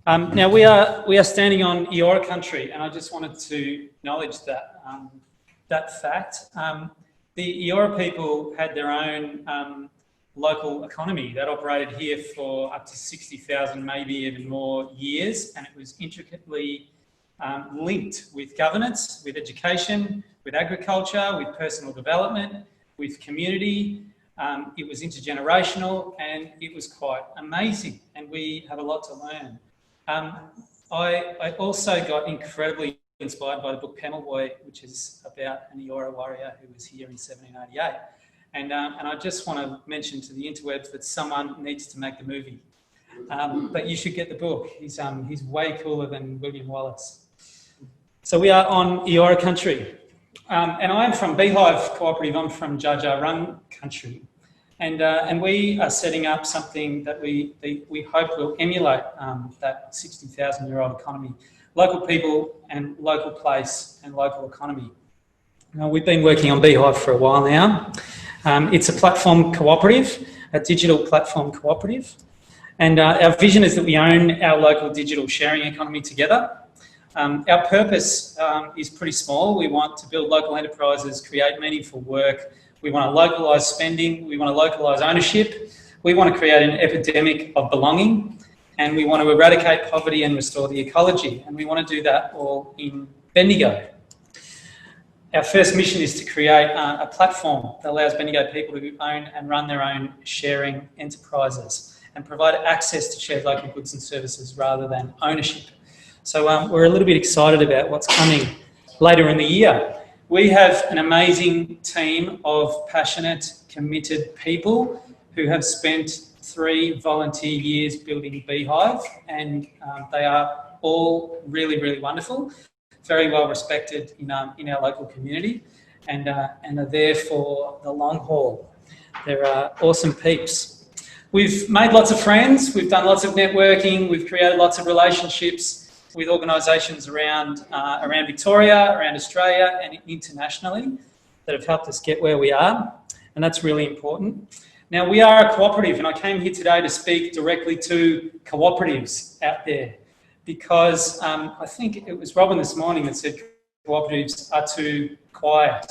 Now we are standing on Eora country, and I just wanted to acknowledge that that fact. The Eora people had their own local economy that operated here for up to 60,000, maybe even more years, and it was intricately linked with governance, with education, with agriculture, with personal development, with community. It was intergenerational, and it was quite amazing, and we have a lot to learn. I also got incredibly inspired by the book Pemulwuy, which is about an Eora warrior who was here in 1788. And I just want to mention to the interwebs that someone needs to make the movie. But you should get the book. He's way cooler than William Wallace. So we are on Eora country. And I am from bHive Cooperative. I'm from Jaja-Rung country. And we are setting up something that we hope will emulate that 60,000-year-old economy. Local people and local place and local economy. Now, we've been working on bHive for a while now. It's a platform cooperative, a digital platform cooperative. And our vision is that we own our local digital sharing economy together. Our purpose is pretty small. We want to build local enterprises, create meaningful work. We want to localise spending. We want to localise ownership. We want to create an epidemic of belonging. And we want to eradicate poverty and restore the ecology. And we want to do that all in Bendigo. Our first mission is to create a platform that allows Bendigo people to own and run their own sharing enterprises and provide access to shared local goods and services rather than ownership. So we're a little bit excited about what's coming later in the year. We have an amazing team of passionate, committed people who have spent 3 volunteer years building bHive, and they are all really, really wonderful, very well respected in our local community, and are there for the long haul. They're awesome peeps. We've made lots of friends, we've done lots of networking, we've created lots of relationships with organisations around Victoria, around Australia and internationally that have helped us get where we are, and that's really important. Now, we are a cooperative, and I came here today to speak directly to cooperatives out there because I think it was Robin this morning that said cooperatives are too quiet,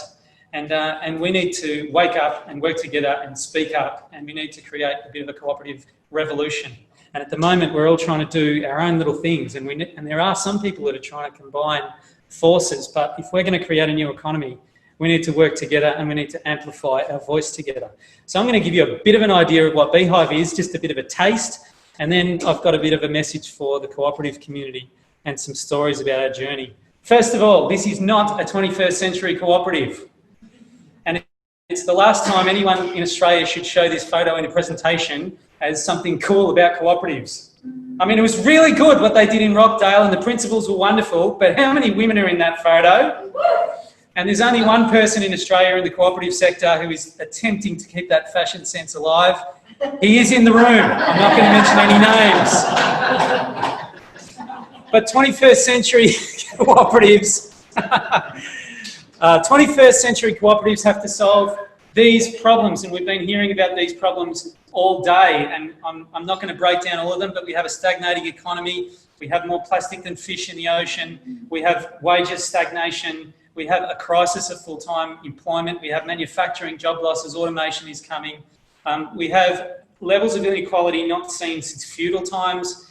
and we need to wake up and work together and speak up, and we need to create a bit of a cooperative revolution. And at the moment, we're all trying to do our own little things, and there are some people that are trying to combine forces, but if we're going to create a new economy, we need to work together and we need to amplify our voice together. So I'm going to give you a bit of an idea of what bHive is, just a bit of a taste, and then I've got a bit of a message for the cooperative community and some stories about our journey. First of all, this is not a 21st century cooperative. And it's the last time anyone in Australia should show this photo in a presentation as something cool about cooperatives. I mean, it was really good what they did in Rockdale and the principles were wonderful, but how many women are in that photo? And there's only one person in Australia in the cooperative sector who is attempting to keep that fashion sense alive. He is in the room. I'm not going to mention any names. But 21st century cooperatives, 21st century cooperatives have to solve these problems, and we've been hearing about these problems all day, and I'm not going to break down all of them, but we have a stagnating economy, we have more plastic than fish in the ocean, we have wages stagnation, we have a crisis of full-time employment, we have manufacturing job losses, automation is coming, we have levels of inequality not seen since feudal times,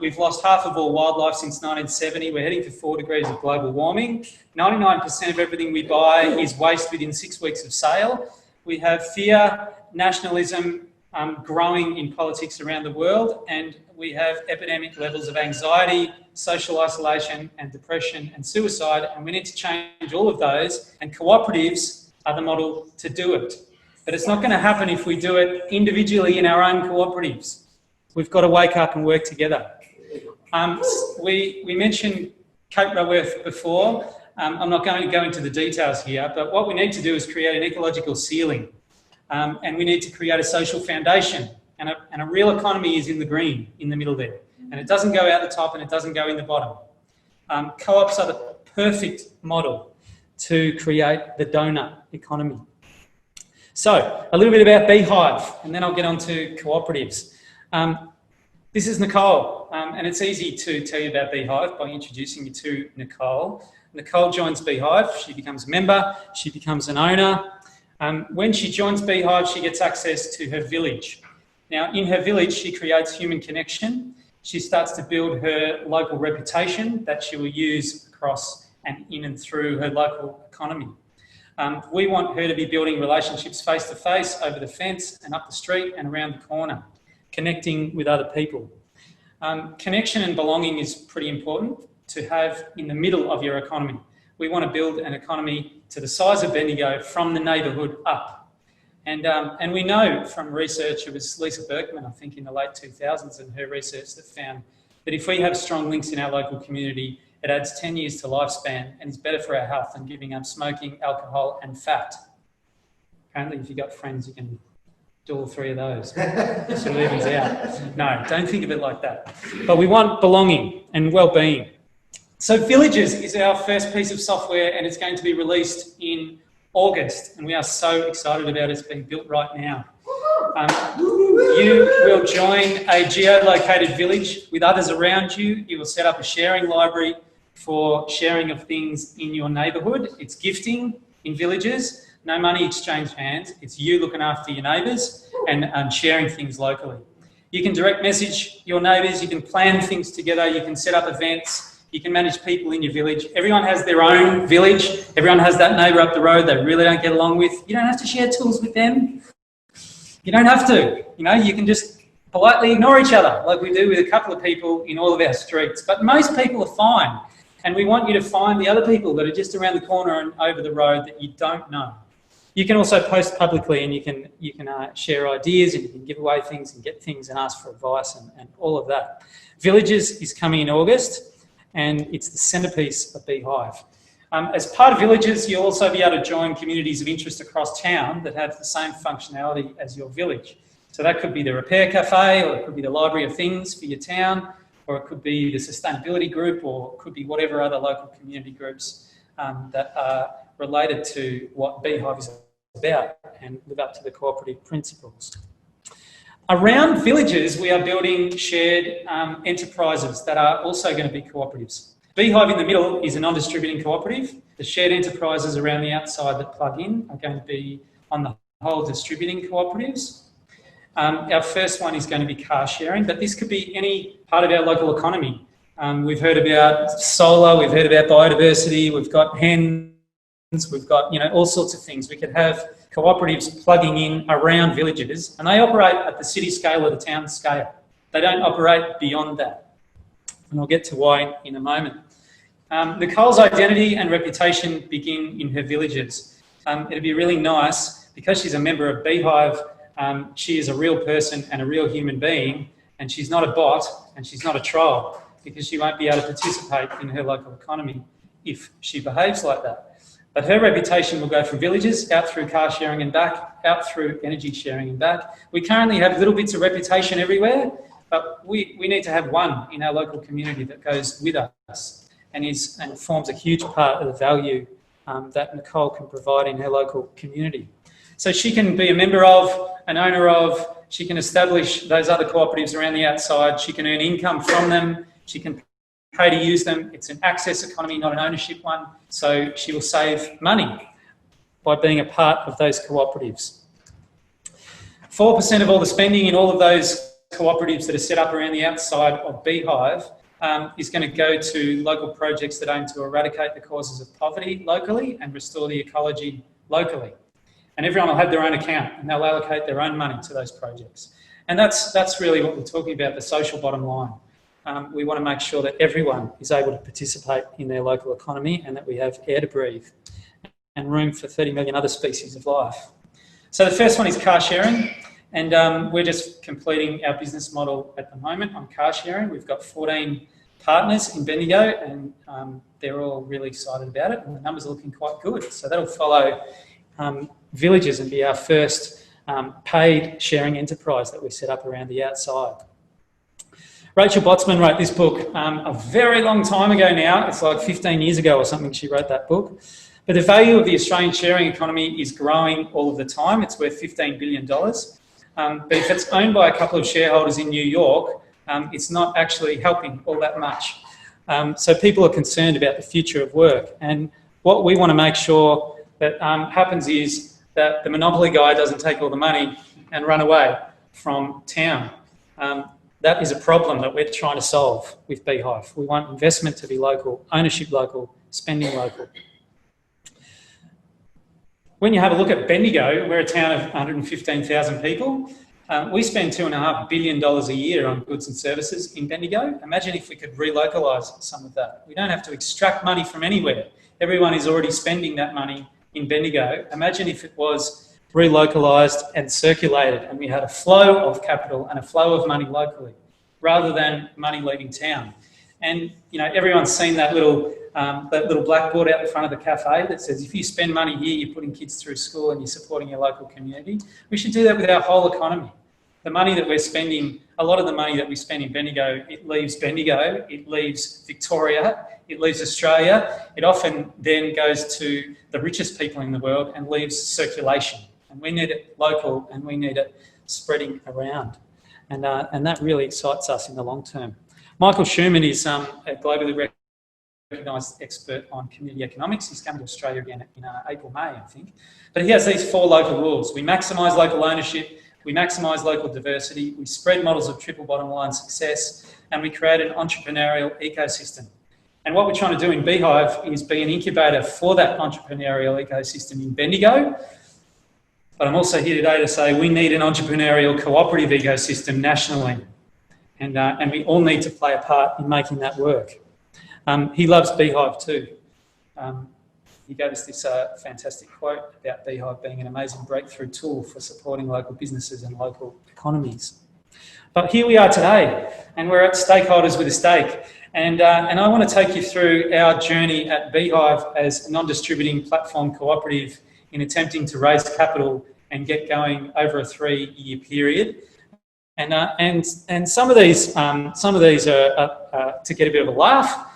we've lost half of all wildlife since 1970, we're heading for 4 degrees of global warming, 99% of everything we buy is waste within 6 weeks of sale, we have fear, nationalism, growing in politics around the world, and we have epidemic levels of anxiety, social isolation and depression and suicide, and we need to change all of those, and cooperatives are the model to do it. But it's not going to happen if we do it individually in our own cooperatives. We've got to wake up and work together. We mentioned Cape Raworth before. I'm not going to go into the details here, but what we need to do is create an ecological ceiling. And we need to create a social foundation, and a real economy is in the green, in the middle there. And it doesn't go out the top and it doesn't go in the bottom. Co-ops are the perfect model to create the donut economy. So, a little bit about bHive, and then I'll get on to cooperatives. This is Nicole, and it's easy to tell you about bHive by introducing you to Nicole. Nicole joins bHive, she becomes a member, she becomes an owner. When she joins bHive, she gets access to her village. Now, in her village, she creates human connection. She starts to build her local reputation that she will use across and in and through her local economy. We want her to be building relationships face-to-face, over the fence and up the street and around the corner, connecting with other people. Connection and belonging is pretty important to have in the middle of your economy. We want to build an economy to the size of Bendigo from the neighbourhood up. And we know from research, it was Lisa Berkman, I think in the late 2000s, and her research that found that if we have strong links in our local community, it adds 10 years to lifespan and is better for our health than giving up smoking, alcohol and fat. Apparently, if you've got friends, you can do all three of those. It sort of evens out. No, don't think of it like that. But we want belonging and well-being. So Villages is our first piece of software, and it's going to be released in August, and we are so excited about it. It's being built right now. You will join a geolocated village with others around you. You will set up a sharing library for sharing of things in your neighbourhood. It's gifting in Villages. No money exchanged hands. It's you looking after your neighbours and sharing things locally. You can direct message your neighbours. You can plan things together. You can set up events. You can manage people in your village. Everyone has their own village. Everyone has that neighbour up the road they really don't get along with. You don't have to share tools with them. You don't have to. You know, you can just politely ignore each other like we do with a couple of people in all of our streets. But most people are fine. And we want you to find the other people that are just around the corner and over the road that you don't know. You can also post publicly, and you can share ideas, and you can give away things and get things and ask for advice and all of that. Villages is coming in August, and it's the centrepiece of bHive. As part of Villages, you'll also be able to join communities of interest across town that have the same functionality as your village. So that could be the repair cafe, or it could be the library of things for your town, or it could be the sustainability group, or it could be whatever other local community groups that are related to what bHive is about and live up to the cooperative principles. Around Villages, we are building shared enterprises that are also going to be cooperatives. bHive in the middle is a non-distributing cooperative. The shared enterprises around the outside that plug in are going to be, on the whole, distributing cooperatives. Our first one is going to be car sharing, but this could be any part of our local economy. We've heard about solar, we've heard about biodiversity, we've got hens, we've got, all sorts of things. We could have cooperatives plugging in around Villages, and they operate at the city scale or the town scale. They don't operate beyond that. And I'll get to why in a moment. Nicole's identity and reputation begin in her Villages. It'd be really nice, because she's a member of bHive, she is a real person and a real human being, and she's not a bot and she's not a troll, because she won't be able to participate in her local economy if she behaves like that. But her reputation will go from Villages out through car sharing and back, out through energy sharing and back. We currently have little bits of reputation everywhere, but we need to have one in our local community that goes with us and forms a huge part of the value that Nicole can provide in her local community. So she can be a member of, an owner of, she can establish those other cooperatives around the outside, she can earn income from them, she can pay to use them. It's an access economy, not an ownership one. So she will save money by being a part of those cooperatives. 4% of all the spending in all of those cooperatives that are set up around the outside of bHive is going to go to local projects that aim to eradicate the causes of poverty locally and restore the ecology locally. And everyone will have their own account, and they'll allocate their own money to those projects. And that's really what we're talking about, the social bottom line. We want to make sure that everyone is able to participate in their local economy, and that we have air to breathe and room for 30 million other species of life. So the first one is car sharing, and we're just completing our business model at the moment on car sharing. We've got 14 partners in Bendigo, and they're all really excited about it, and the numbers are looking quite good. So that'll follow Villages and be our first paid sharing enterprise that we set up around the outside. Rachel Botsman wrote this book a very long time ago now. It's like 15 years ago or something she wrote that book. But the value of the Australian sharing economy is growing all of the time. It's worth $15 billion. But if it's owned by a couple of shareholders in New York, it's not actually helping all that much. So people are concerned about the future of work. And what we want to make sure that happens is that the monopoly guy doesn't take all the money and run away from town. That is a problem that we're trying to solve with bHive. We want investment to be local, ownership local, spending local. When you have a look at Bendigo, we're a town of 115,000 people. We spend $2.5 billion a year on goods and services in Bendigo. Imagine if we could relocalise some of that. We don't have to extract money from anywhere. Everyone is already spending that money in Bendigo. Imagine if it was relocalised and circulated and we had a flow of capital and a flow of money locally rather than money leaving town. And, you know, everyone's seen that little blackboard out the front of the cafe that says, if you spend money here, you're putting kids through school and you're supporting your local community. We should do that with our whole economy. The money that we're spending, a lot of the money that we spend in Bendigo, it leaves Bendigo, it leaves Victoria, it leaves Australia. It often then goes to the richest people in the world and leaves circulation. And we need it local and we need it spreading around. And that really excites us in the long term. Michael Schumann is a globally recognised expert on community economics. He's coming to Australia again in April, May, I think. But he has these 4 local rules. We maximise local ownership, we maximise local diversity, we spread models of triple bottom line success, and we create an entrepreneurial ecosystem. And what we're trying to do in bHive is be an incubator for that entrepreneurial ecosystem in Bendigo. But I'm also here today to say we need an entrepreneurial cooperative ecosystem nationally. And we all need to play a part in making that work. He loves bHive too. He gave us this fantastic quote about bHive being an amazing breakthrough tool for supporting local businesses and local economies. But here we are today, and we're at Stakeholders with a Stake. And I want to take you through our journey at bHive as a non-distributing platform cooperative in attempting to raise capital and get going over a 3-year period. And some of these are to get a bit of a laugh.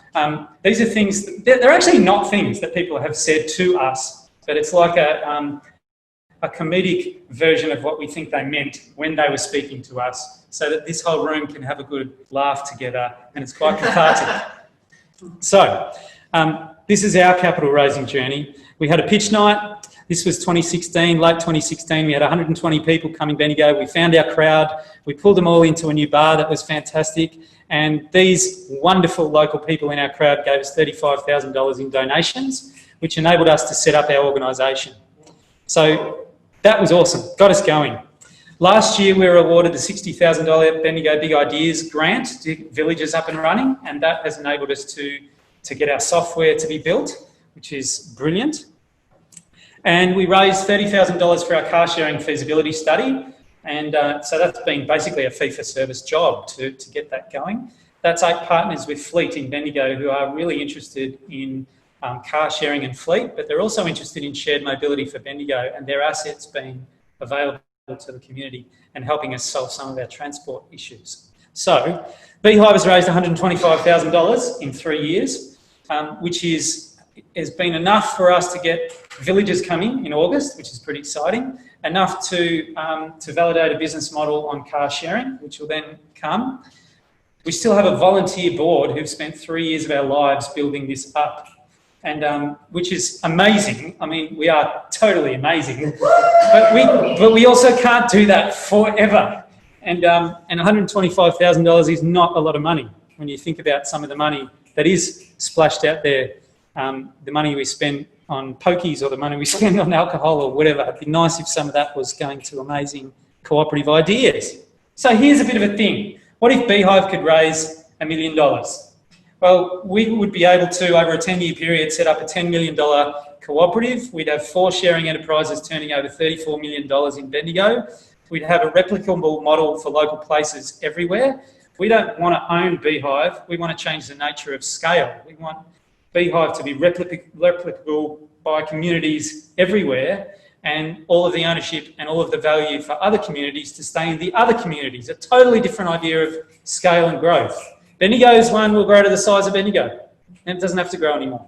These are things, they're actually not things that people have said to us, but it's like a comedic version of what we think they meant when they were speaking to us, so that this whole room can have a good laugh together, and it's quite cathartic. So, this is our capital raising journey. We had a pitch night. This was 2016, late 2016. We had 120 people coming Bendigo. We found our crowd. We pulled them all into a new bar that was fantastic. And these wonderful local people in our crowd gave us $35,000 in donations, which enabled us to set up our organisation. So that was awesome, got us going. Last year, we were awarded the $60,000 Bendigo Big Ideas grant to get villages up and running, and that has enabled us to get our software to be built, which is brilliant. And we raised $30,000 for our car sharing feasibility study. And so that's been basically a fee-for-service job to get that going. That's 8 partners with Fleet in Bendigo who are really interested in car sharing and fleet, but they're also interested in shared mobility for Bendigo and their assets being available to the community and helping us solve some of our transport issues. So bHive has raised $125,000 in 3 years, which has been enough for us to get villages coming in August, which is pretty exciting, enough to validate a business model on car sharing, which will then come. We still have a volunteer board who've spent 3 years of our lives building this up, and which is amazing. I mean, we are totally amazing, but we also can't do that forever. And $125,000 is not a lot of money when you think about some of the money that is splashed out there. The money we spend on pokies or the money we spend on alcohol or whatever. It'd be nice if some of that was going to amazing cooperative ideas. So here's a bit of a thing. What if bHive could raise $1 million? Well, we would be able to, over a 10-year period, set up a $10 million cooperative. We'd have 4 sharing enterprises turning over $34 million in Bendigo. We'd have a replicable model for local places everywhere. We don't want to own bHive. We want to change the nature of scale. We want bHive to be replicable by communities everywhere, and all of the ownership and all of the value for other communities to stay in the other communities. A totally different idea of scale and growth. Bendigo's one will grow to the size of Bendigo, and it doesn't have to grow anymore.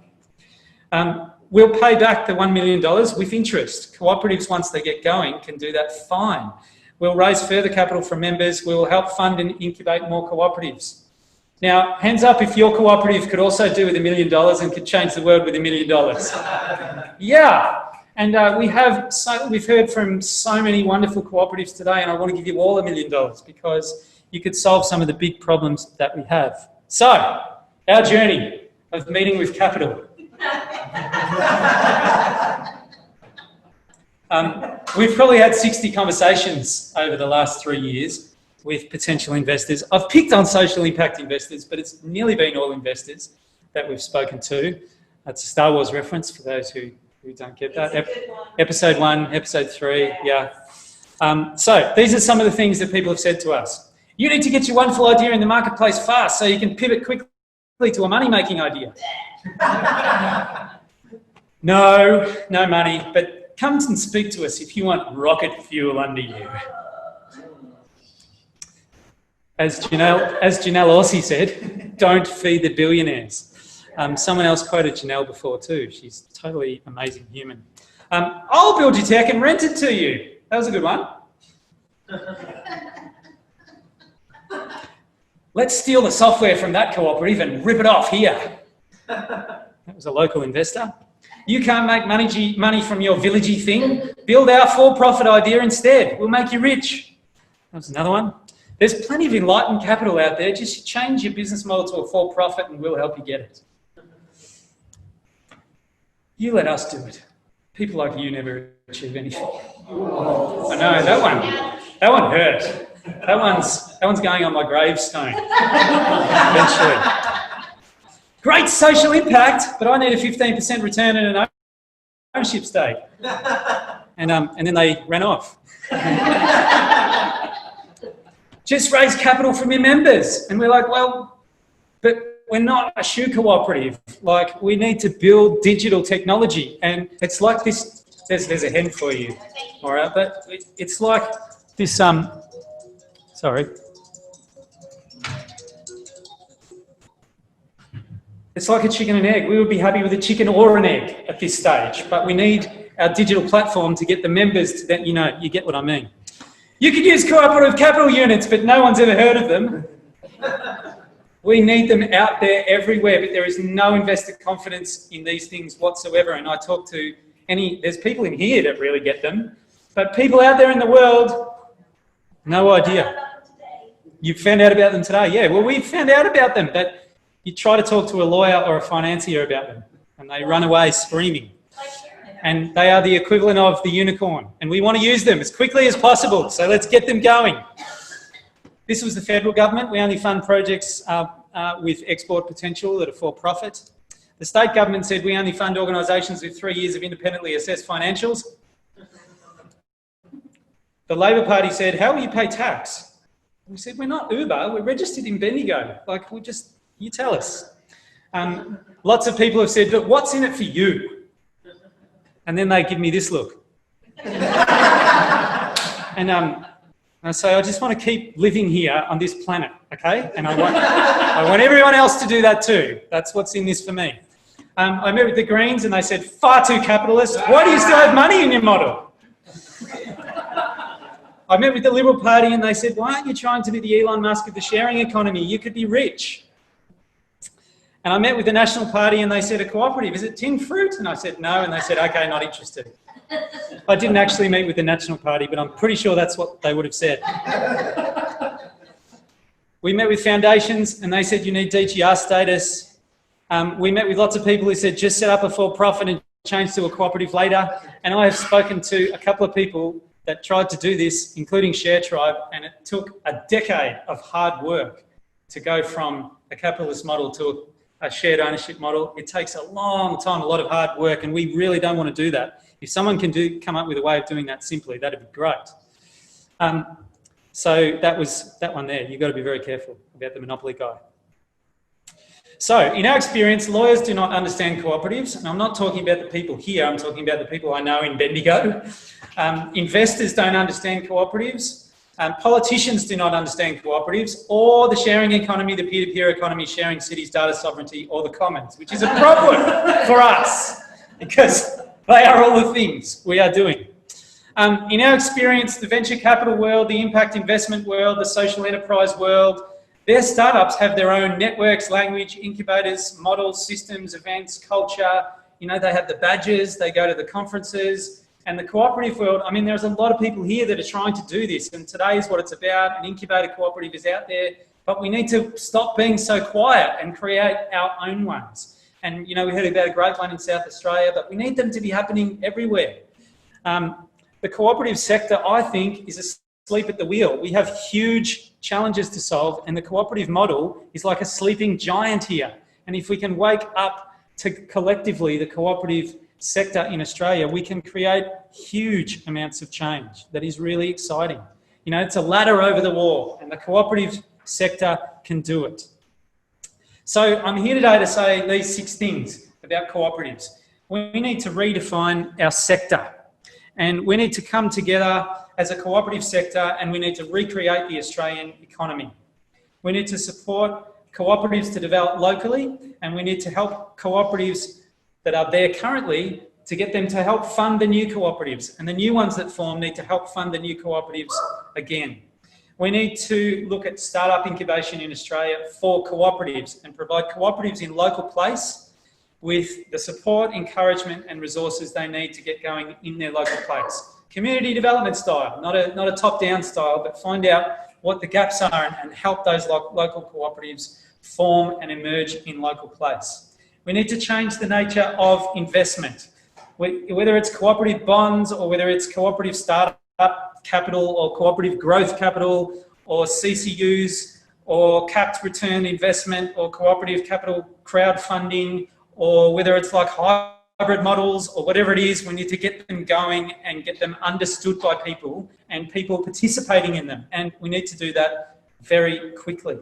We'll pay back the $1 million with interest. Cooperatives, once they get going, can do that fine. We'll raise further capital from members. We'll help fund and incubate more cooperatives. Now, hands up if your cooperative could also do with $1 million and could change the world with $1 million. Yeah, and we've heard from so many wonderful cooperatives today, and I want to give you all $1 million because you could solve some of the big problems that we have. So, our journey of meeting with capital. We've probably had 60 conversations over the last 3 years with potential investors. I've picked on social impact investors, but it's nearly been all investors that we've spoken to. That's a Star Wars reference for those who don't get that. Episode 1, Episode 3, yeah. So these are some of the things that people have said to us. You need to get your wonderful idea in the marketplace fast so you can pivot quickly to a money-making idea. No money, but come and speak to us if you want rocket fuel under you. As Janelle Orsi said, don't feed the billionaires. Someone else quoted Janelle before too. She's a totally amazing human. I'll build your tech and rent it to you. That was a good one. Let's steal the software from that cooperative and rip it off here. That was a local investor. You can't make money from your villagey thing. Build our for-profit idea instead. We'll make you rich. That was another one. There's plenty of enlightened capital out there. Just change your business model to a for-profit and we'll help you get it. You let us do it. People like you never achieve anything. I know, that one hurt. That one's going on my gravestone eventually. Great social impact, but I need a 15% return in an ownership stake. And then they ran off. Just raise capital from your members. And we're like, well, but we're not a shoe cooperative. Like, we need to build digital technology. And it's like this, there's a hen for you, all right? But it's like this, sorry. It's like a chicken and egg. We would be happy with a chicken or an egg at this stage, but we need our digital platform to get the members to that, you get what I mean. You could use cooperative capital units, but no one's ever heard of them. We need them out there everywhere, but there is no investor confidence in these things whatsoever. And I talk to there's people in here that really get them, but people out there in the world, no idea. You found out about them today? Yeah, well, we found out about them, but you try to talk to a lawyer or a financier about them, and they run away screaming. And they are the equivalent of the unicorn. And we want to use them as quickly as possible. So let's get them going. This was the federal government. We only fund projects with export potential that are for profit. The state government said we only fund organisations with 3 years of independently assessed financials. The Labor Party said, how will you pay tax? We said, we're not Uber. We're registered in Bendigo. Like, you tell us. Lots of people have said, but what's in it for you? And then they give me this look. And I say, I just want to keep living here on this planet, okay? And I want everyone else to do that too. That's what's in this for me. I met with the Greens and they said, far too capitalist. Why do you still have money in your model? I met with the Liberal Party and they said, why aren't you trying to be the Elon Musk of the sharing economy? You could be rich. And I met with the National Party and they said, a cooperative, is it tin fruit? And I said, no. And they said, okay, not interested. I didn't actually meet with the National Party, but I'm pretty sure that's what they would have said. We met with foundations and they said, you need DGR status. We met with lots of people who said, just set up a for-profit and change to a cooperative later. And I have spoken to a couple of people that tried to do this, including Share Tribe, and it took a decade of hard work to go from a capitalist model to a shared ownership model. It takes a long time, a lot of hard work, and we really don't want to do that. If someone can come up with a way of doing that simply, that'd be great. So that was that one there. You've got to be very careful about the monopoly guy. So in our experience, lawyers do not understand cooperatives, and I'm not talking about the people here, I'm talking about the people I know in Bendigo. Investors don't understand cooperatives. Politicians do not understand cooperatives or the sharing economy, the peer-to-peer economy, sharing cities, data sovereignty, or the commons, which is a problem for us because they are all the things we are doing. In our experience, the venture capital world, the impact investment world, the social enterprise world, their startups have their own networks, language, incubators, models, systems, events, culture. You know, they have the badges, they go to the conferences. And the cooperative world, I mean, there's a lot of people here that are trying to do this, and today is what it's about. An incubator cooperative is out there, but we need to stop being so quiet and create our own ones. And, you know, we heard about a great one in South Australia, but we need them to be happening everywhere. The cooperative sector, I think, is asleep at the wheel. We have huge challenges to solve, and the cooperative model is like a sleeping giant here. And if we can wake up to collectively the cooperative sector in Australia, we can create huge amounts of change that is really exciting. You know, it's a ladder over the wall, and the cooperative sector can do it. So I'm here today to say these 6 things about cooperatives. We need to redefine our sector, and we need to come together as a cooperative sector, and we need to recreate the Australian economy. We need to support cooperatives to develop locally, and we need to help cooperatives that are there currently to get them to help fund the new cooperatives, and the new ones that form need to help fund the new cooperatives again. We need to look at startup incubation in Australia for cooperatives and provide cooperatives in local place with the support, encouragement and resources they need to get going in their local place. Community development style, not a top-down style, but find out what the gaps are and help those local cooperatives form and emerge in local place. We need to change the nature of investment, whether it's cooperative bonds or whether it's cooperative startup capital or cooperative growth capital or CCUs or capped return investment or cooperative capital crowdfunding, or whether it's like hybrid models or whatever it is. We need to get them going and get them understood by people and people participating in them. And we need to do that very quickly.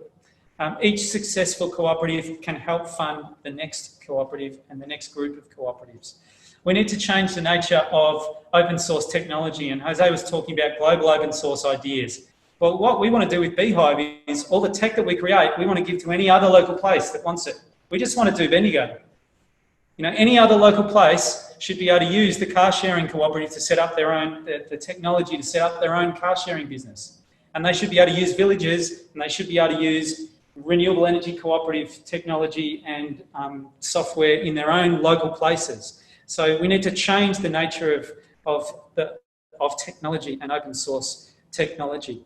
Each successful cooperative can help fund the next cooperative and the next group of cooperatives. We need to change the nature of open source technology, and Jose was talking about global open source ideas. Well, what we want to do with bHive is all the tech that we create, we want to give to any other local place that wants it. We just want to do Bendigo. You know, any other local place should be able to use the car sharing cooperative to set up their own, the technology to set up their own car sharing business. And they should be able to use villages, and they should be able to use renewable energy cooperative technology and software in their own local places. So we need to change the nature of technology and open source technology.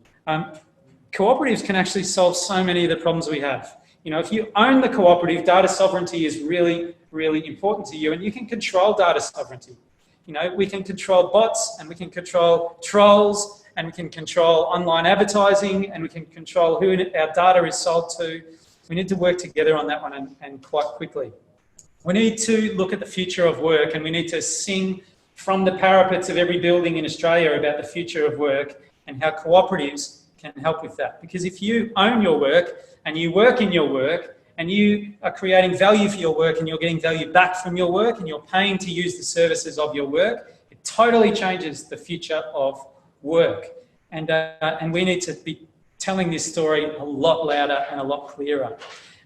Cooperatives can actually solve so many of the problems we have. You know, if you own the cooperative, data sovereignty is really, really important to you, and you can control data sovereignty. You know, we can control bots, and we can control trolls, and we can control online advertising, and we can control who our data is sold to. We need to work together on that one and quite quickly. We need to look at the future of work, and we need to sing from the parapets of every building in Australia about the future of work and how cooperatives can help with that. Because if you own your work and you work in your work and you are creating value for your work and you're getting value back from your work and you're paying to use the services of your work, it totally changes the future of work. And we need to be telling this story a lot louder and a lot clearer.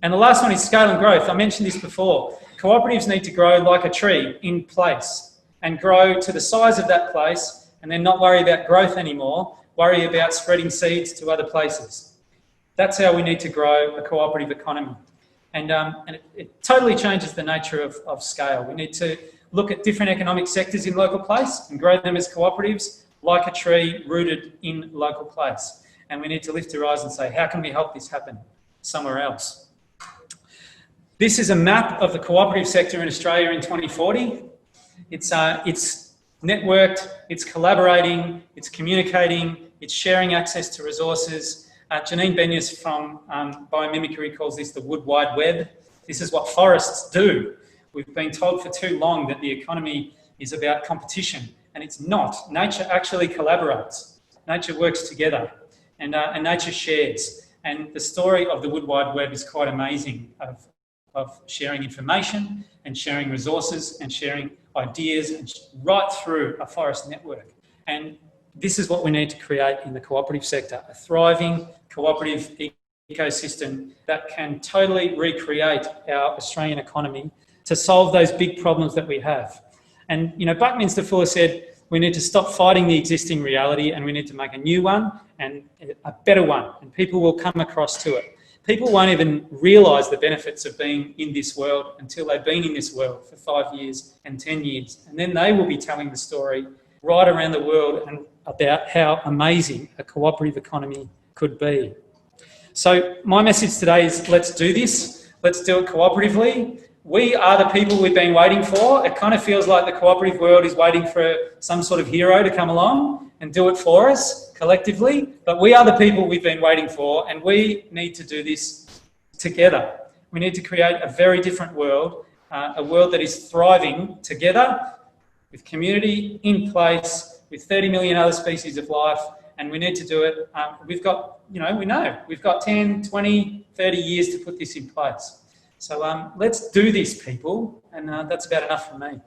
And the last one is scale and growth. I mentioned this before. Cooperatives need to grow like a tree in place and grow to the size of that place, and then not worry about growth anymore, worry about spreading seeds to other places. That's how we need to grow a cooperative economy. And it totally changes the nature of scale. We need to look at different economic sectors in local place and grow them as cooperatives like a tree rooted in local place. And we need to lift our eyes and say, how can we help this happen somewhere else? This is a map of the cooperative sector in Australia in 2040. It's networked, it's collaborating, it's communicating, it's sharing access to resources. Janine Benyus from Biomimicry calls this the Wood Wide Web. This is what forests do. We've been told for too long that the economy is about competition, and it's not. Nature actually collaborates. Nature works together, and nature shares. And the story of the Wood Wide Web is quite amazing, of sharing information and sharing resources and sharing ideas and right through a forest network. And this is what we need to create in the cooperative sector, a thriving cooperative ecosystem that can totally recreate our Australian economy to solve those big problems that we have. And, you know, Buckminster Fuller said, We need to stop fighting the existing reality, and we need to make a new one and a better one, and people will come across to it. People won't even realise the benefits of being in this world until they've been in this world for 5 years and 10 years. And then they will be telling the story right around the world and about how amazing a cooperative economy could be. So my message today is, let's do this. Let's do it cooperatively. We are the people we've been waiting for. It kind of feels like the cooperative world is waiting for some sort of hero to come along and do it for us collectively. But we are the people we've been waiting for, and we need to do this together. We need to create a very different world, a world that is thriving together, with community in place, with 30 million other species of life, and we need to do it. We've got 10, 20, 30 years to put this in place. So let's do this, people, and that's about enough from me.